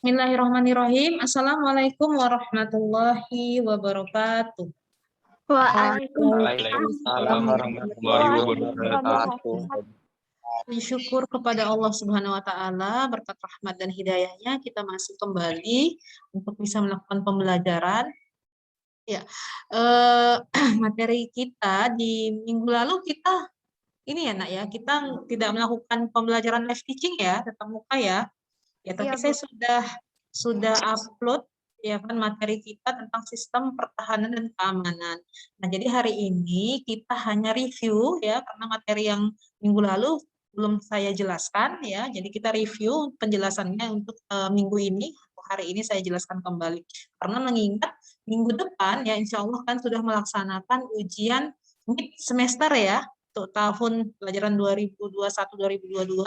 Bismillahirrahmanirrahim. Assalamualaikum warahmatullahi wabarakatuh. Waalaikumsalam warahmatullahi wabarakatuh. Syukur kepada Allah Subhanahu wa taala, berkat rahmat dan hidayahnya kita masih kembali untuk bisa melakukan pembelajaran. Ya, materi kita di minggu lalu kita ini ya Nak ya, kita tidak melakukan pembelajaran live teaching ya, tetap muka ya. Ya, tapi saya sudah upload ya kan materi kita tentang sistem pertahanan dan keamanan. Nah, jadi hari ini kita hanya review ya karena materi yang minggu lalu belum saya jelaskan ya. Jadi kita review penjelasannya untuk minggu ini. Hari ini saya jelaskan kembali. Karena mengingat minggu depan ya insya Allah kan sudah melaksanakan ujian mid semester ya untuk tahun pelajaran 2021-2022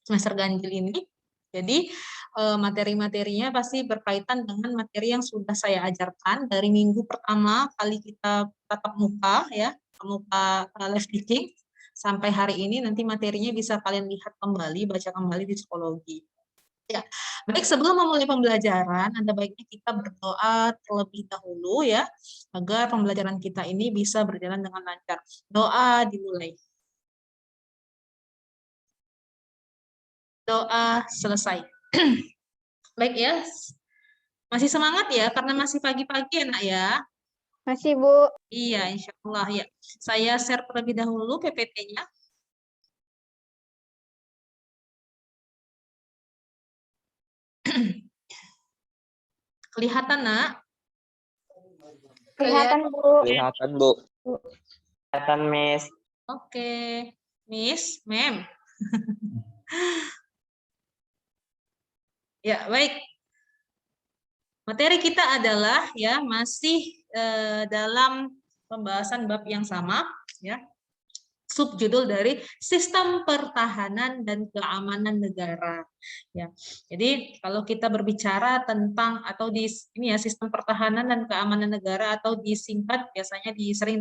semester ganjil ini. Jadi materi-materinya pasti berkaitan dengan materi yang sudah saya ajarkan dari minggu pertama kali kita tatap muka ya, muka live teaching sampai hari ini. Nanti materinya bisa kalian lihat kembali, baca kembali di psikologi. Ya, baik sebelum memulai pembelajaran, ada baiknya kita berdoa terlebih dahulu ya, agar pembelajaran kita ini bisa berjalan dengan lancar. Doa dimulai. Doa selesai. Baik ya, masih semangat ya karena masih pagi-pagi ya Nak ya. Masih Bu. Iya, insya Allah ya. Saya share terlebih dahulu PPT-nya. Kelihatan Nak? Kelihatan Bu. Kelihatan Bu. Kelihatan Miss. Oke, Miss, Mem. Ya, baik. Materi kita adalah ya masih dalam pembahasan bab yang sama ya. Subjudul dari sistem pertahanan dan keamanan negara ya. Jadi kalau kita berbicara tentang atau di ini ya sistem pertahanan dan keamanan negara atau disingkat biasanya sering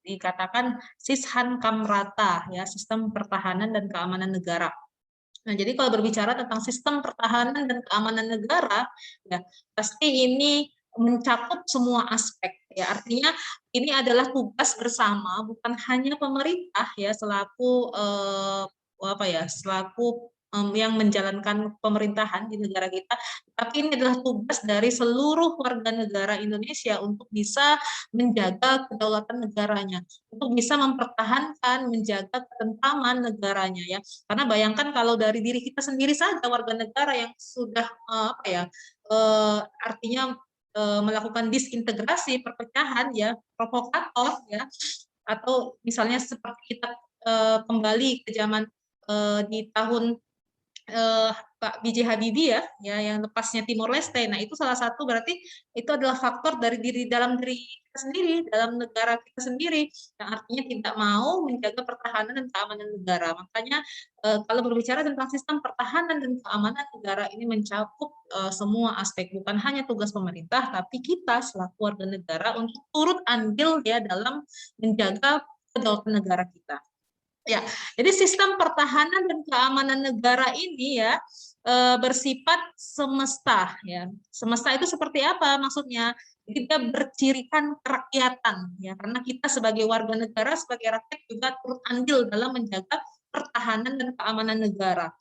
dikatakan Sishan Kamrata ya, sistem pertahanan dan keamanan negara. Nah, jadi kalau berbicara tentang sistem pertahanan dan keamanan negara, ya pasti ini mencakup semua aspek. Ya, artinya ini adalah tugas bersama, bukan hanya pemerintah ya selaku selaku yang menjalankan pemerintahan di negara kita, tapi ini adalah tugas dari seluruh warga negara Indonesia untuk bisa menjaga kedaulatan negaranya, untuk bisa mempertahankan, menjaga ketentraman negaranya ya. Karena bayangkan kalau dari diri kita sendiri saja warga negara yang sudah artinya melakukan disintegrasi, perpecahan ya, provokator ya, atau misalnya seperti kita kembali ke zaman di tahun Pak B.J. Habibie ya yang lepasnya Timor Leste. Nah, itu salah satu berarti itu adalah faktor dari dalam diri kita sendiri, dalam negara kita sendiri, yang artinya tidak mau menjaga pertahanan dan keamanan negara. Makanya kalau berbicara tentang sistem pertahanan dan keamanan negara ini mencakup semua aspek, bukan hanya tugas pemerintah, tapi kita selaku warga negara untuk turut andil ya dalam menjaga kedaulatan negara kita. Ya, jadi sistem pertahanan dan keamanan negara ini ya bersifat semesta ya. Semesta itu seperti apa maksudnya? Kita bercirikan kerakyatan ya, karena kita sebagai warga negara, sebagai rakyat juga turut andil dalam menjaga pertahanan dan keamanan negara.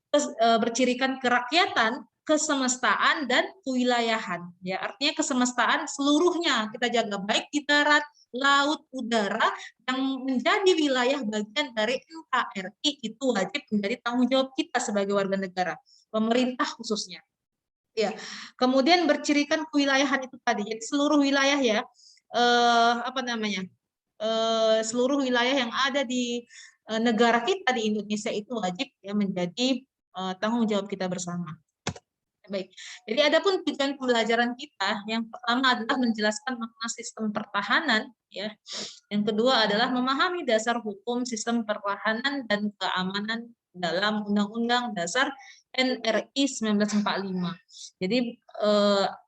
Terus bercirikan kerakyatan, kesemestaan dan kewilayahan ya. Artinya kesemestaan seluruhnya kita jaga, baik di darat, laut, udara, yang menjadi wilayah bagian dari NKRI itu wajib menjadi tanggung jawab kita sebagai warga negara, pemerintah khususnya. Ya, kemudian bercirikan kewilayahan itu tadi, jadi seluruh wilayah ya, seluruh wilayah yang ada di negara kita di Indonesia itu wajib ya menjadi tanggung jawab kita bersama. Baik, jadi adapun tujuan pembelajaran kita, yang pertama adalah menjelaskan makna sistem pertahanan, ya. Yang kedua adalah memahami dasar hukum sistem pertahanan dan keamanan dalam Undang-Undang Dasar NRI 1945. Jadi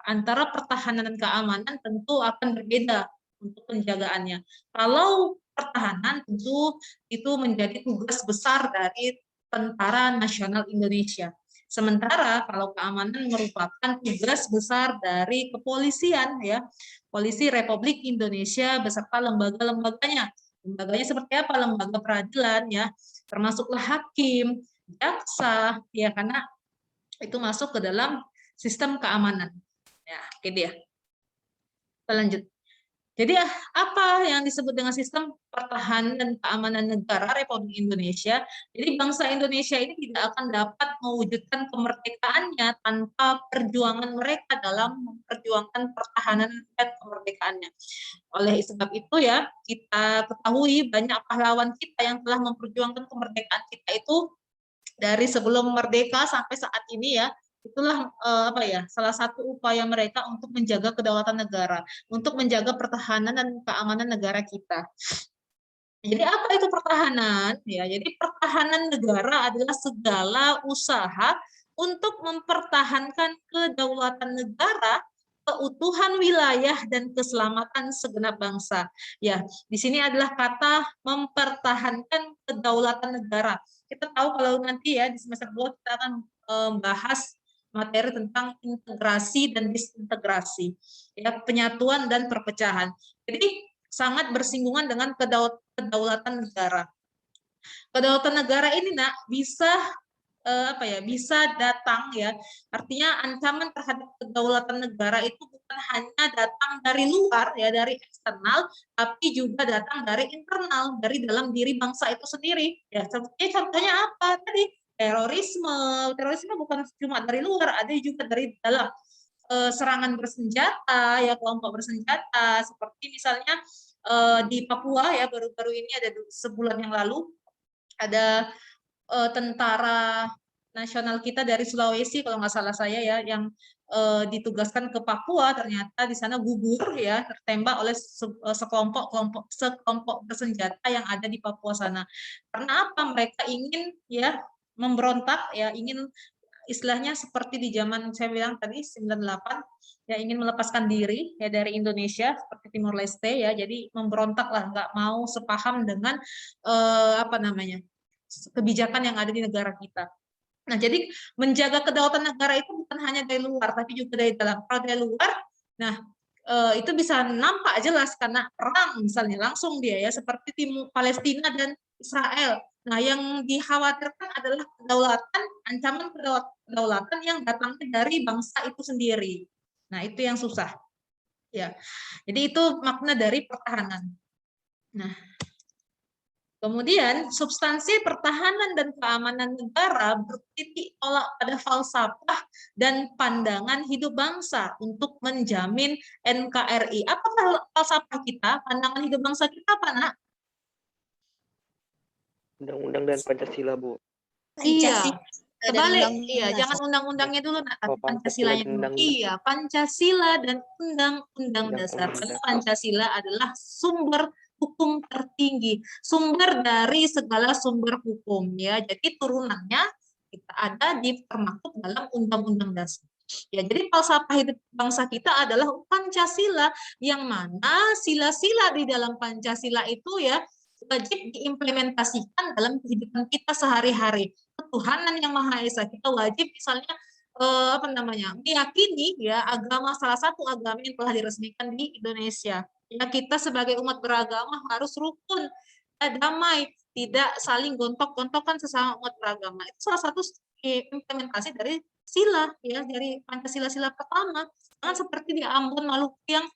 antara pertahanan dan keamanan tentu akan berbeda untuk penjagaannya. Kalau pertahanan tentu itu menjadi tugas besar dari Tentara Nasional Indonesia. Sementara kalau keamanan merupakan tugas besar dari kepolisian ya, Polisi Republik Indonesia beserta lembaga-lembaganya. Lembaganya seperti apa? Lembaga peradilan ya, termasuklah hakim, jaksa ya, karena itu masuk ke dalam sistem keamanan. Ya, oke dia. Kita lanjut. Jadi apa yang disebut dengan sistem pertahanan dan keamanan negara Republik Indonesia? Jadi bangsa Indonesia ini tidak akan dapat mewujudkan kemerdekaannya tanpa perjuangan mereka dalam memperjuangkan pertahanan dan kemerdekaannya. Oleh sebab itu ya, kita ketahui banyak pahlawan kita yang telah memperjuangkan kemerdekaan kita itu dari sebelum merdeka sampai saat ini ya. Itulah apa ya, salah satu upaya mereka untuk menjaga kedaulatan negara, untuk menjaga pertahanan dan keamanan negara kita. Jadi apa itu pertahanan? Ya, jadi pertahanan negara adalah segala usaha untuk mempertahankan kedaulatan negara, keutuhan wilayah dan keselamatan segenap bangsa. Ya, di sini adalah kata mempertahankan kedaulatan negara. Kita tahu kalau nanti ya di semester 2 kita akan membahas materi tentang integrasi dan disintegrasi, ya, penyatuan dan perpecahan. Jadi sangat bersinggungan dengan kedaulatan negara. Kedaulatan negara ini bisa apa ya, bisa datang ya, artinya ancaman terhadap kedaulatan negara itu bukan hanya datang dari luar ya, dari eksternal, tapi juga datang dari internal, dari dalam diri bangsa itu sendiri ya. Contohnya apa tadi? Terorisme bukan cuma dari luar, ada juga dari dalam. Serangan bersenjata ya, kelompok bersenjata seperti misalnya di Papua ya, baru-baru ini ada sebulan yang lalu ada tentara nasional kita dari Sulawesi kalau nggak salah saya ya, yang ditugaskan ke Papua, ternyata di sana gugur ya, tertembak oleh sekelompok bersenjata yang ada di Papua sana. Karena apa? Mereka ingin ya memberontak ya, ingin istilahnya seperti di zaman saya bilang tadi 98 ya, ingin melepaskan diri ya dari Indonesia seperti Timor Leste ya, jadi memberontak lah, nggak mau sepaham dengan apa namanya, kebijakan yang ada di negara kita. Nah, jadi menjaga kedaulatan negara itu bukan hanya dari luar, tapi juga dari dalam. Kalau dari luar, nah itu bisa nampak jelas karena perang misalnya langsung dia ya, seperti Timur Palestina dan Israel. Nah, yang dikhawatirkan adalah kedaulatan, ancaman kedaulatan yang datangnya dari bangsa itu sendiri. Nah, itu yang susah. Ya. Jadi itu makna dari pertahanan. Nah, kemudian, substansi pertahanan dan keamanan negara bertitik tolak pada falsafah dan pandangan hidup bangsa untuk menjamin NKRI. Apa falsafah kita, pandangan hidup bangsa kita apa, Nak? Undang-undang dan Pancasila, Bu. Iya, kebalik. Iya, Undang-undang jangan undang-undangnya dulu, Nak, tapi Oh, Pancasilanya dulu. Undang-undang. Iya, Pancasila dan Undang-Undang Dasar. Karena Pancasila adalah sumber hukum tertinggi, sumber dari segala sumber hukum ya. Jadi turunannya kita ada termaktub dalam Undang-Undang Dasar. Ya, jadi falsafah hidup bangsa kita adalah Pancasila, yang mana sila-sila di dalam Pancasila itu ya wajib diimplementasikan dalam kehidupan kita sehari-hari. Ketuhanan yang Maha Esa, kita wajib misalnya apa namanya, meyakini ya agama, salah satu agama yang telah diresmikan di Indonesia. Ya, kita sebagai umat beragama harus rukun, damai, tidak saling gontok-gontokan sesama umat beragama. Itu salah satu implementasi dari sila ya, dari Pancasila-sila pertama. Jangan seperti di Ambon Maluku yang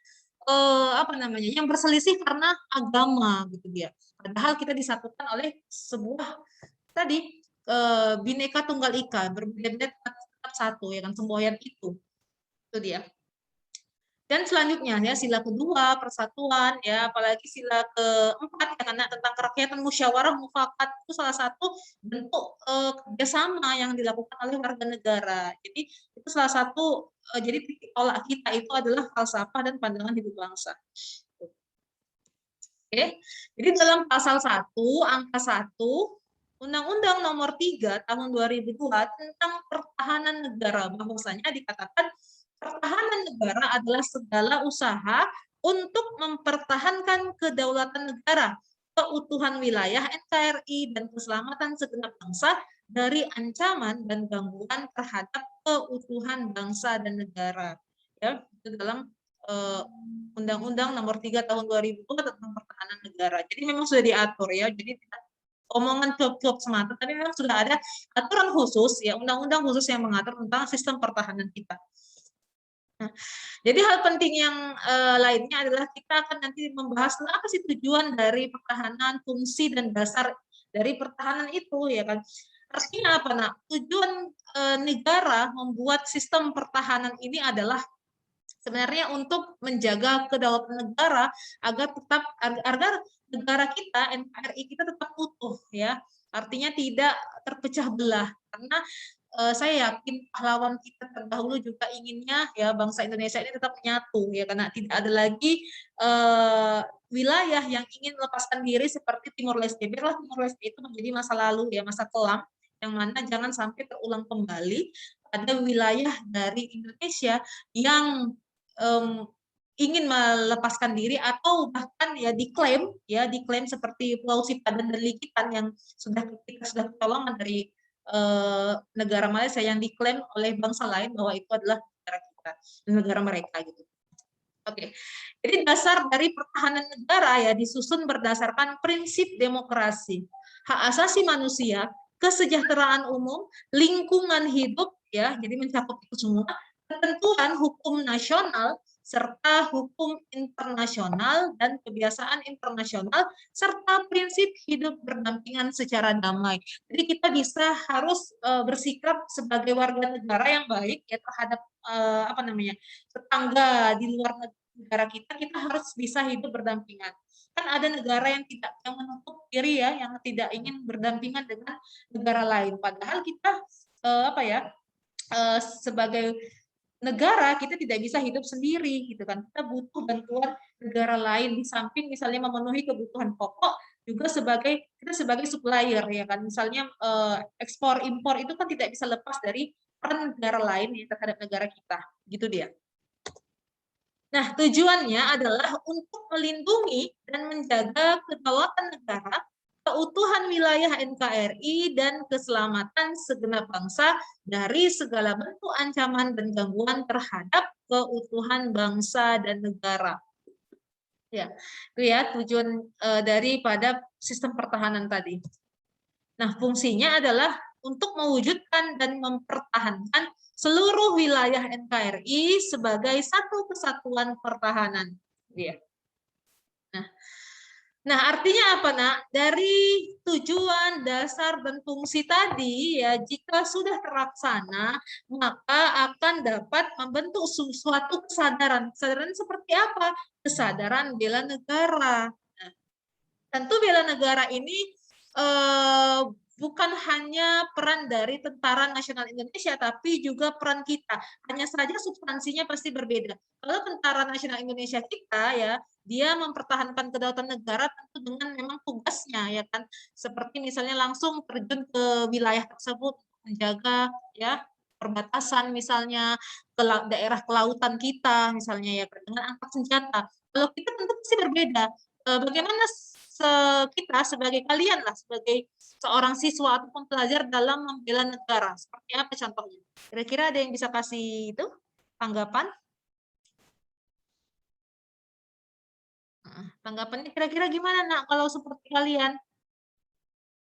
apa namanya, yang berselisih karena agama gitu dia. Padahal kita disatukan oleh sebuah tadi Bhinneka Tunggal Ika, berbeda tetap satu ya kan, semboyan itu dia. Dan selanjutnya ya sila kedua persatuan ya, apalagi sila keempat ya, karena tentang kerakyatan musyawarah mufakat itu salah satu bentuk kerjasama yang dilakukan oleh warga negara. Jadi itu salah satu jadi titik tolak kita itu adalah falsafah dan pandangan hidup bangsa. Oke, jadi dalam pasal 1 angka 1 Undang-Undang Nomor 3 Tahun 2002 tentang pertahanan negara, bahwasanya dikatakan pertahanan negara adalah segala usaha untuk mempertahankan kedaulatan negara, keutuhan wilayah NKRI dan keselamatan segenap bangsa dari ancaman dan gangguan terhadap keutuhan bangsa dan negara. Ya, itu dalam Undang-Undang Nomor 3 Tahun 2002 tentang Pertahanan Negara. Jadi memang sudah diatur ya. Jadi tidak omongan klub-klub semata, tapi memang sudah ada aturan khusus ya, undang-undang khusus yang mengatur tentang sistem pertahanan kita. Nah, jadi hal penting yang lainnya adalah kita akan nanti membahas apa sih tujuan dari pertahanan, fungsi dan dasar dari pertahanan itu ya kan. Artinya apa? Nah, tujuan negara membuat sistem pertahanan ini adalah sebenarnya untuk menjaga kedaulatan negara agar tetap agar negara kita NKRI kita tetap utuh ya. Artinya tidak terpecah belah karena saya yakin pahlawan kita terdahulu juga inginnya ya bangsa Indonesia ini tetap menyatu ya karena tidak ada lagi wilayah yang ingin melepaskan diri seperti Timor Leste. Biarlah Timor Leste itu menjadi masa lalu ya, masa kelam yang mana jangan sampai terulang kembali ada wilayah dari Indonesia yang ingin melepaskan diri atau bahkan ya diklaim seperti Pulau Sipadan dan Likitan yang sudah ketolongan dari negara Malaysia yang diklaim oleh bangsa lain bahwa itu adalah negara kita, negara mereka gitu. Oke, jadi dasar dari pertahanan negara ya disusun berdasarkan prinsip demokrasi, hak asasi manusia, kesejahteraan umum, lingkungan hidup ya, jadi mencakup itu semua, ketentuan hukum nasional serta hukum internasional dan kebiasaan internasional serta prinsip hidup berdampingan secara damai. Jadi kita harus bersikap sebagai warga negara yang baik ya terhadap tetangga di luar negara kita harus bisa hidup berdampingan. Kan ada negara yang menutup diri ya, yang tidak ingin berdampingan dengan negara lain. Padahal kita sebagai negara kita tidak bisa hidup sendiri gitu kan, kita butuh bantuan negara lain di samping misalnya memenuhi kebutuhan pokok juga kita sebagai supplier ya kan, misalnya ekspor impor itu kan tidak bisa lepas dari peran negara lain ya, terhadap negara kita gitu dia. Nah, tujuannya adalah untuk melindungi dan menjaga kedaulatan negara, keutuhan wilayah NKRI, dan keselamatan segenap bangsa dari segala bentuk ancaman dan gangguan terhadap keutuhan bangsa dan negara. Ya, itu ya tujuan daripada sistem pertahanan tadi. Nah, fungsinya adalah untuk mewujudkan dan mempertahankan seluruh wilayah NKRI sebagai satu kesatuan pertahanan. Ya. Nah, artinya apa, Nak? Dari tujuan, dasar, dan fungsi tadi, ya jika sudah terlaksana, maka akan dapat membentuk suatu kesadaran. Kesadaran seperti apa? Kesadaran bela negara. Nah, tentu bela negara ini bukan hanya peran dari Tentara Nasional Indonesia, tapi juga peran kita. Hanya saja substansinya pasti berbeda. Kalau Tentara Nasional Indonesia kita ya, dia mempertahankan kedaulatan negara tentu dengan memang tugasnya ya kan. Seperti misalnya langsung terjun ke wilayah tersebut menjaga ya perbatasan misalnya ke daerah kelautan kita misalnya ya dengan angkat senjata. Kalau kita tentu pasti berbeda. Bagaimana kita sebagai kalian lah sebagai seorang siswa ataupun pelajar dalam membela negara seperti apa contohnya? Kira-kira ada yang bisa kasih itu tanggapan? Tanggapannya kira-kira gimana, Nak, kalau seperti kalian?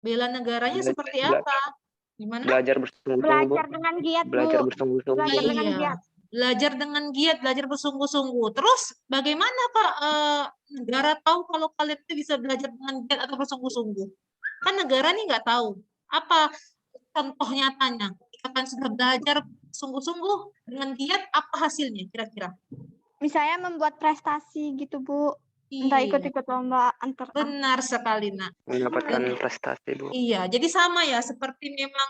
Bela negaranya seperti apa? Gimana? Belajar bersungguh-sungguh. Belajar dengan giat, Bu. Belajar bersungguh-sungguh. Belajar dengan Iya. giat. Belajar dengan giat, belajar bersungguh-sungguh. Terus bagaimana Kak negara tahu kalau kalian itu bisa belajar dengan giat atau bersungguh-sungguh? Kan negara nih nggak tahu. Apa contoh nyatanya? Ketika kalian sudah belajar sungguh-sungguh dengan giat, apa hasilnya kira-kira? Misalnya membuat prestasi gitu, Bu. Entah Iya, ikut-ikut lomba antar. benar sekali, Nak. Mendapatkan prestasi, Bu. Iya, jadi sama ya seperti memang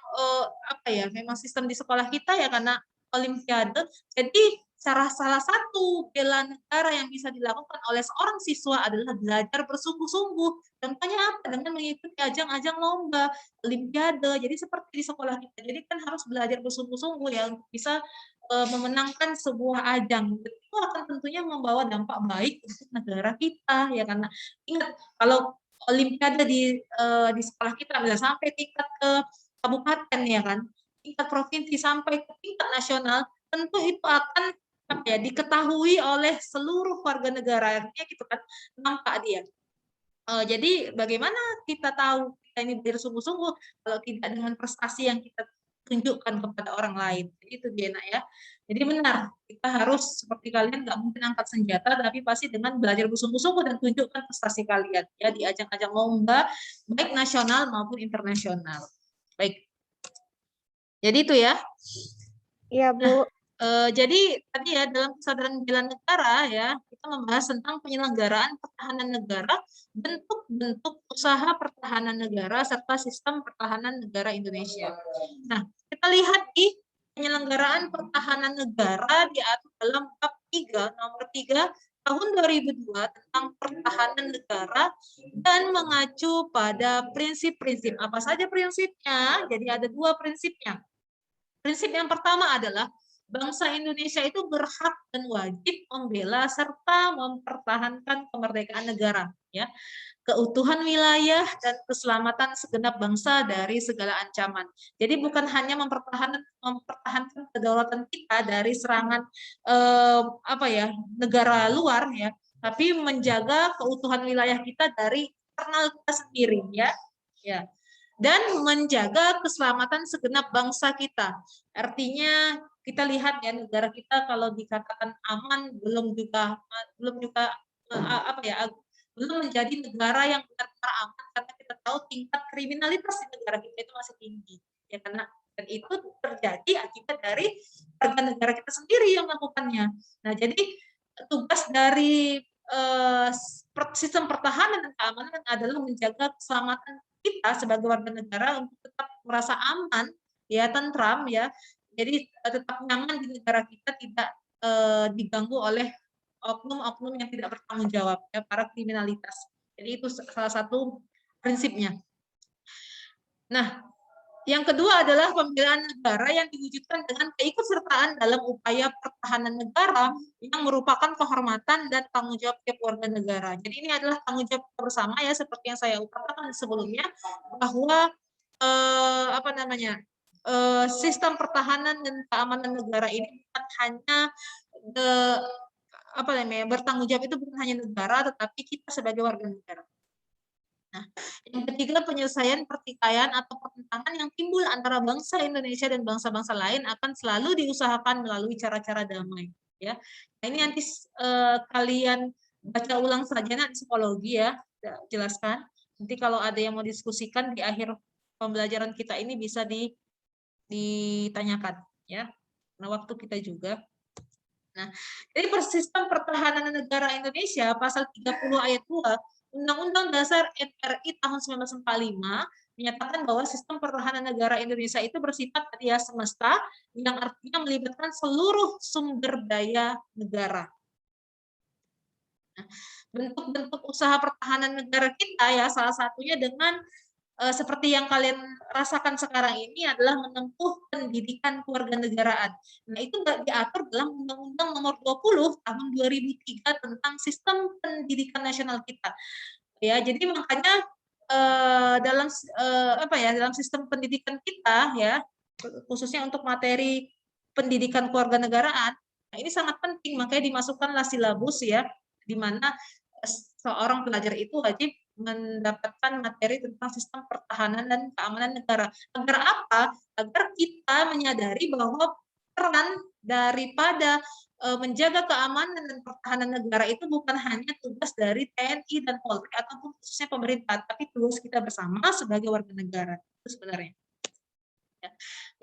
memang sistem di sekolah kita ya karena olimpiade. Jadi salah satu bela negara yang bisa dilakukan oleh seorang siswa adalah belajar bersungguh-sungguh. Contohnya apa? Dengan mengikuti ajang-ajang lomba, olimpiade. Jadi seperti di sekolah kita. Jadi kan harus belajar bersungguh-sungguh ya untuk bisa memenangkan sebuah ajang. Itu akan tentunya membawa dampak baik untuk negara kita ya karena ingat kalau olimpiade di sekolah kita bisa sampai tingkat ke kabupaten ya kan, tingkat provinsi sampai ke tingkat nasional, tentu itu akan diketahui oleh seluruh warga negara gitu kan, nampak dia. Jadi bagaimana kita tahu kita ini bersungguh-sungguh kalau tidak dengan prestasi yang kita tunjukkan kepada orang lain. Jadi itu dia nak ya. Jadi benar, kita harus seperti kalian nggak mungkin angkat senjata, tapi pasti dengan belajar bersungguh-sungguh dan tunjukkan prestasi kalian ya di ajang-ajang lomba baik nasional maupun internasional. Baik. Jadi itu ya. Iya, Bu. Jadi tadi ya dalam kesadaran bela negara ya kita membahas tentang penyelenggaraan pertahanan negara, bentuk-bentuk usaha pertahanan negara serta sistem pertahanan negara Indonesia. Nah, kita lihat di penyelenggaraan pertahanan negara diatur dalam bab 3 nomor 3 tahun 2002 tentang pertahanan negara dan mengacu pada prinsip-prinsip. Apa saja prinsipnya? Jadi ada 2 prinsipnya. Prinsip yang pertama adalah bangsa Indonesia itu berhak dan wajib membela serta mempertahankan kemerdekaan negara, ya, keutuhan wilayah dan keselamatan segenap bangsa dari segala ancaman. Jadi bukan hanya mempertahankan kedaulatan kita dari serangan negara luar ya, tapi menjaga keutuhan wilayah kita dari internal kita sendiri ya. Ya. Dan menjaga keselamatan segenap bangsa kita. Artinya kita lihat ya negara kita kalau dikatakan aman belum menjadi negara yang benar-benar aman karena kita tahu tingkat kriminalitas di negara kita itu masih tinggi ya karena dan itu terjadi akibat dari warga negara kita sendiri yang melakukannya. Nah jadi tugas dari sistem pertahanan dan keamanan adalah menjaga keselamatan kita sebagai warga negara untuk tetap merasa aman ya tentram ya. Jadi tetap nyaman di negara kita tidak diganggu oleh oknum-oknum yang tidak bertanggung jawab ya para kriminalitas. Jadi itu salah satu prinsipnya. Nah, yang kedua adalah pembelaan negara yang diwujudkan dengan keikutsertaan dalam upaya pertahanan negara yang merupakan kehormatan dan tanggung jawab tiap warga negara. Jadi ini adalah tanggung jawab bersama ya seperti yang saya ungkapkan sebelumnya bahwa sistem pertahanan dan keamanan negara ini bukan hanya bertanggung jawab itu bukan hanya negara tetapi kita sebagai warga negara. Nah, yang ketiga penyelesaian pertikaian atau pertentangan yang timbul antara bangsa Indonesia dan bangsa-bangsa lain akan selalu diusahakan melalui cara-cara damai. Ya, nah, ini nanti kalian baca ulang saja nanti psikologi ya, jelaskan. Nanti kalau ada yang mau diskusikan di akhir pembelajaran kita ini bisa ditanyakan ya. Nah, waktu kita juga. Nah, jadi sistem pertahanan negara Indonesia pasal 30 ayat 2 Undang-Undang Dasar RI tahun 1945 menyatakan bahwa sistem pertahanan negara Indonesia itu bersifat semesta yang artinya melibatkan seluruh sumber daya negara. Nah, bentuk-bentuk usaha pertahanan negara kita ya salah satunya dengan seperti yang kalian rasakan sekarang ini adalah menempuh pendidikan kewarganegaraan. Nah, itu nggak diatur dalam Undang-Undang Nomor 20 Tahun 2003 tentang sistem pendidikan nasional kita. Ya, jadi makanya dalam sistem pendidikan kita ya, khususnya untuk materi pendidikan kewarganegaraan, nah ini sangat penting makanya dimasukkanlah silabus ya, di mana seorang pelajar itu wajib mendapatkan materi tentang sistem pertahanan dan keamanan negara. Agar apa? Agar kita menyadari bahwa peran daripada menjaga keamanan dan pertahanan negara itu bukan hanya tugas dari TNI dan Polri ataupun khususnya pemerintah, tapi tugas kita bersama sebagai warga negara. Itu sebenarnya.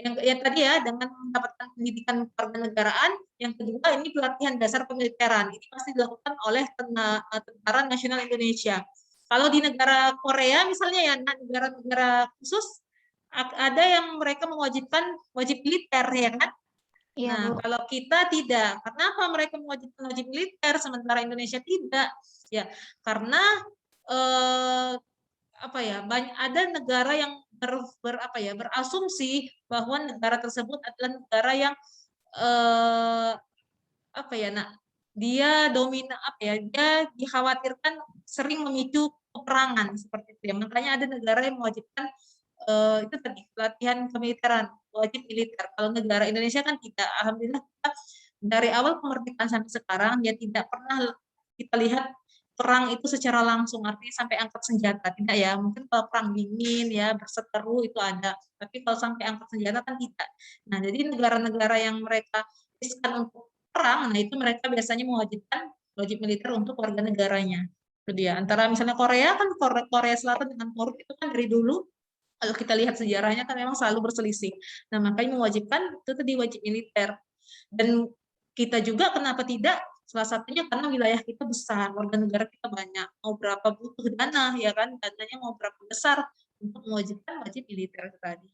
Yang tadi ya dengan mendapatkan pendidikan kewarganegaraan, yang kedua ini pelatihan dasar pemiliteran. Ini pasti dilakukan oleh Tentara Nasional Indonesia. Kalau di negara Korea misalnya ya negara-negara khusus ada yang mereka mewajibkan wajib militer ya kan? Iya, Nah, Bu. kalau kita tidak, kenapa mereka mewajibkan wajib militer sementara Indonesia tidak? Ya, karena ada negara yang berasumsi bahwa negara tersebut adalah negara yang dia dominan dia dikhawatirkan sering memicu peperangan seperti itu ya. Makanya ada negara yang mewajibkan itu tadi pelatihan kemiliteran, wajib militer. Kalau negara Indonesia kan tidak, alhamdulillah kita dari awal kemerdekaan sampai sekarang ya tidak pernah kita lihat perang itu secara langsung, artinya sampai angkat senjata, tidak ya. Mungkin kalau perang dingin ya berseteru itu ada, tapi kalau sampai angkat senjata kan tidak. Nah, jadi negara-negara yang mereka riskan untuk perang, nah itu mereka biasanya mewajibkan wajib militer untuk warga negaranya. Itu dia. Antara misalnya Korea kan, Korea Selatan dengan Korea itu kan dari dulu kalau kita lihat sejarahnya kan memang selalu berselisih. Nah, makanya mewajibkan itu tadi wajib militer. Dan kita juga kenapa tidak? Salah satunya karena wilayah kita besar, warga negara kita banyak. Mau berapa butuh dana, ya kan? Dananya mau berapa besar untuk mewajibkan wajib militer tadi.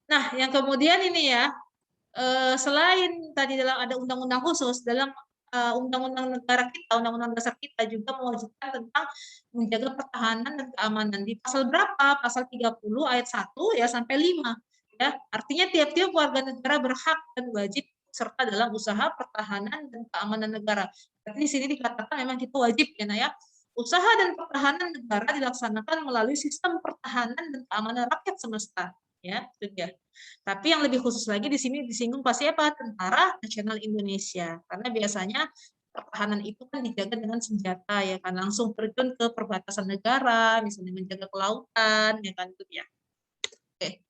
Nah, yang kemudian ini ya, selain tadi dalam ada undang-undang khusus, dalam undang-undang negara kita, undang-undang dasar kita juga mewajibkan tentang menjaga pertahanan dan keamanan. Di pasal berapa? Pasal 30 ayat 1 ya sampai 5. Ya, artinya tiap-tiap warga negara berhak dan wajib serta dalam usaha pertahanan dan keamanan negara. Berarti di sini dikatakan memang kita wajib ya, ya. Usaha dan pertahanan negara dilaksanakan melalui sistem pertahanan dan keamanan rakyat semesta. Ya, itu dia. Tapi yang lebih khusus lagi di sini disinggung pasti apa? Tentara Nasional Indonesia. Karena biasanya pertahanan itu kan dijaga dengan senjata ya kan, langsung terjun ke perbatasan negara, misalnya menjaga kelautan ya kan itu ya. Oke.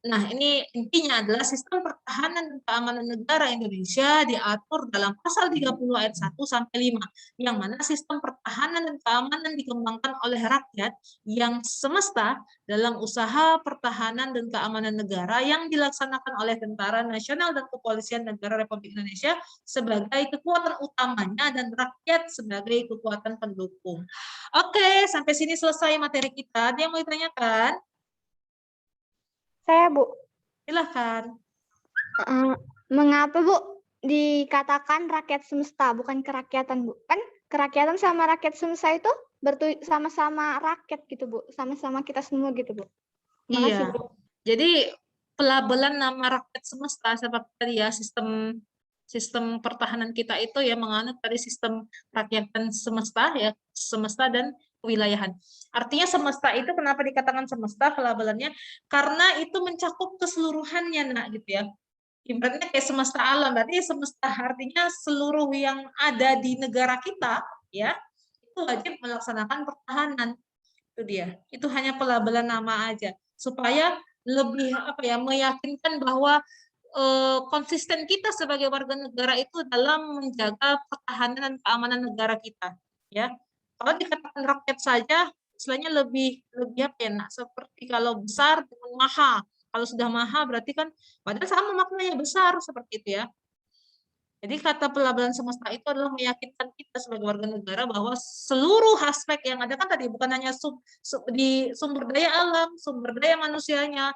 Nah, ini intinya adalah sistem pertahanan dan keamanan negara Indonesia diatur dalam pasal 30 ayat 1 sampai 5, yang mana sistem pertahanan dan keamanan dikembangkan oleh rakyat yang semesta dalam usaha pertahanan dan keamanan negara yang dilaksanakan oleh Tentara Nasional dan Kepolisian Negara Republik Indonesia sebagai kekuatan utamanya dan rakyat sebagai kekuatan pendukung. Oke, sampai sini selesai materi kita. Ada yang mau ditanyakan? Saya, Bu. Silahkan. Mengapa, Bu, dikatakan rakyat semesta, bukan kerakyatan, Bu? Kan kerakyatan sama rakyat semesta itu sama-sama rakyat gitu, Bu. Sama-sama kita semua gitu, Bu. Makasih, Iya. Bu. Jadi pelabelan nama rakyat semesta seperti tadi ya, sistem pertahanan kita itu ya menganut dari sistem rakyatan semesta ya, semesta dan kewilayahan. Artinya semesta itu kenapa dikatakan semesta pelabelannya? Karena itu mencakup keseluruhannya, Nak, gitu ya. Ibaratnya kayak semesta alam, berarti semesta artinya seluruh yang ada di negara kita ya, itu wajib melaksanakan pertahanan. Itu dia. Itu hanya pelabelan nama aja supaya lebih apa ya, meyakinkan bahwa konsisten kita sebagai warga negara itu dalam menjaga pertahanan dan keamanan negara kita ya. Kalau dikatakan rakyat saja istilahnya lebih apa ya, nah, seperti kalau besar dengan maha. Kalau sudah maha berarti kan padahal sama maknanya besar seperti itu ya. Jadi kata pelabelan semesta itu adalah meyakinkan kita sebagai warga negara bahwa seluruh aspek yang ada kan tadi bukan hanya di sumber daya alam, sumber daya manusianya,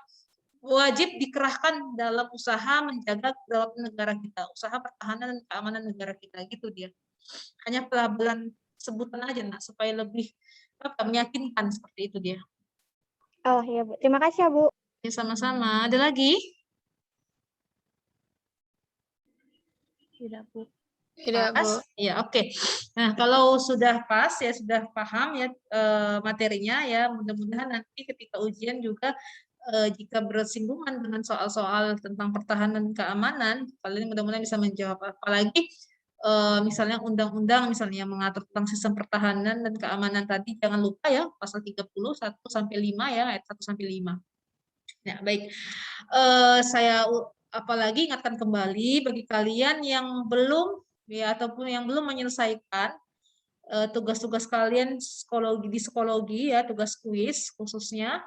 wajib dikerahkan dalam usaha menjaga dalam negara kita, usaha pertahanan dan keamanan negara kita gitu dia. Hanya pelabelan sebutan aja, nak, supaya lebih meyakinkan seperti itu dia. Oh iya, Bu. Terima kasih ya, Bu. Ya, sama-sama. Ada lagi? Tidak, Bu. Tidak, Bu. Ya, oke. Nah, kalau sudah pas ya, sudah paham ya materinya ya, mudah-mudahan nanti ketika ujian juga jika bersinggungan dengan soal-soal tentang pertahanan dan keamanan, kalian mudah-mudahan bisa menjawab. Apalagi misalnya undang-undang misalnya yang mengatur tentang sistem pertahanan dan keamanan tadi, jangan lupa ya pasal 31 sampai 5 ya, ayat 1 sampai 5. Ya, baik. Saya apalagi ingatkan kembali bagi kalian yang belum ya ataupun yang belum menyelesaikan tugas-tugas kalian di psikologi ya, tugas kuis khususnya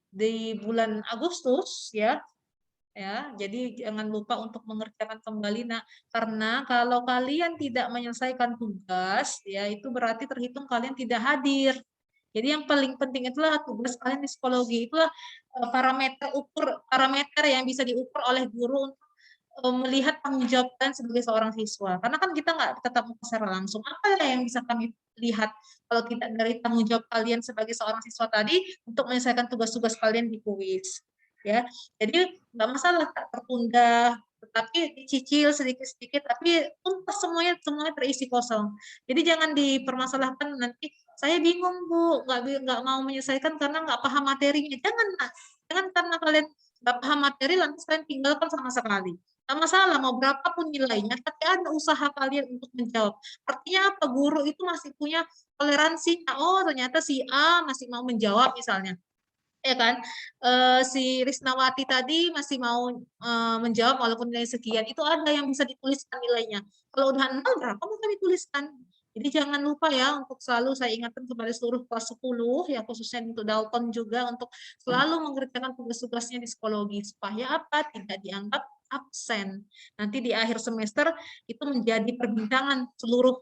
di bulan Agustus ya. Ya, jadi jangan lupa untuk mengerjakan kembali. Nah, karena kalau kalian tidak menyelesaikan tugas ya itu berarti terhitung kalian tidak hadir. Jadi yang paling penting itulah tugas kalian di psikologi, itulah parameter yang bisa diukur oleh guru untuk melihat tanggung jawab kalian sebagai seorang siswa. Karena kan kita nggak tetap secara langsung. Apa yang bisa kami lihat kalau tidak dari tanggung jawab kalian sebagai seorang siswa tadi untuk menyelesaikan tugas-tugas kalian di kuis. Ya, jadi nggak masalah tak tertunda tapi dicicil sedikit-sedikit, tapi tuntas semuanya terisi kosong. Jadi jangan dipermasalahkan nanti saya bingung Bu, nggak mau menyelesaikan karena nggak paham materinya. Jangan karena kalian nggak paham materi lantas kalian tinggalkan sama sekali. Nggak masalah mau berapapun nilainya, tapi ada usaha kalian untuk menjawab. Artinya apa? Guru itu masih punya toleransinya. Oh ternyata si A masih mau menjawab misalnya. Ya kan, si Risnawati tadi masih mau menjawab walaupun nilai sekian, itu ada yang bisa dituliskan nilainya. Kalau udah 0 berapa bisa dituliskan. Jadi jangan lupa ya untuk selalu saya ingatkan kepada seluruh kelas 10 ya khususnya untuk Dalton juga untuk selalu mengerjakan tugas-tugasnya di psikologi supaya apa? Tidak dianggap absen. Nanti di akhir semester itu menjadi perbincangan seluruh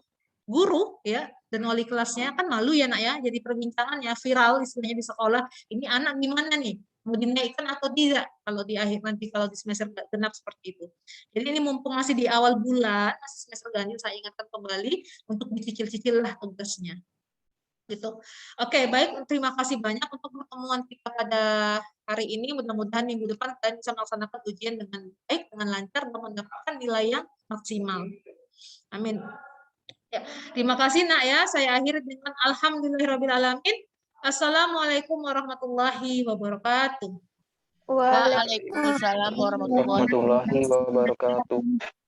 guru ya dan wali kelasnya, kan malu ya nak ya, jadi perbincangan ya viral istilahnya di sekolah, ini anak gimana nih mau dinaikkan atau tidak kalau di akhir nanti kalau di semester genap seperti itu. Jadi ini mumpung masih di awal bulan, masih semester ganjil, saya ingatkan kembali untuk dicicil-cicil lah tugasnya gitu. Oke, baik, terima kasih banyak untuk pertemuan kita pada hari ini. Mudah-mudahan minggu depan kalian bisa melaksanakan ujian dengan baik, dengan lancar, dan mendapatkan nilai yang maksimal. Amin. Ya, terima kasih nak ya. Saya akhiri dengan alhamdulillahirrahmanirrahim. Assalamualaikum warahmatullahi wabarakatuh. Waalaikumsalam. Waalaikumsalam warahmatullahi Warahmatullahi wabarakatuh.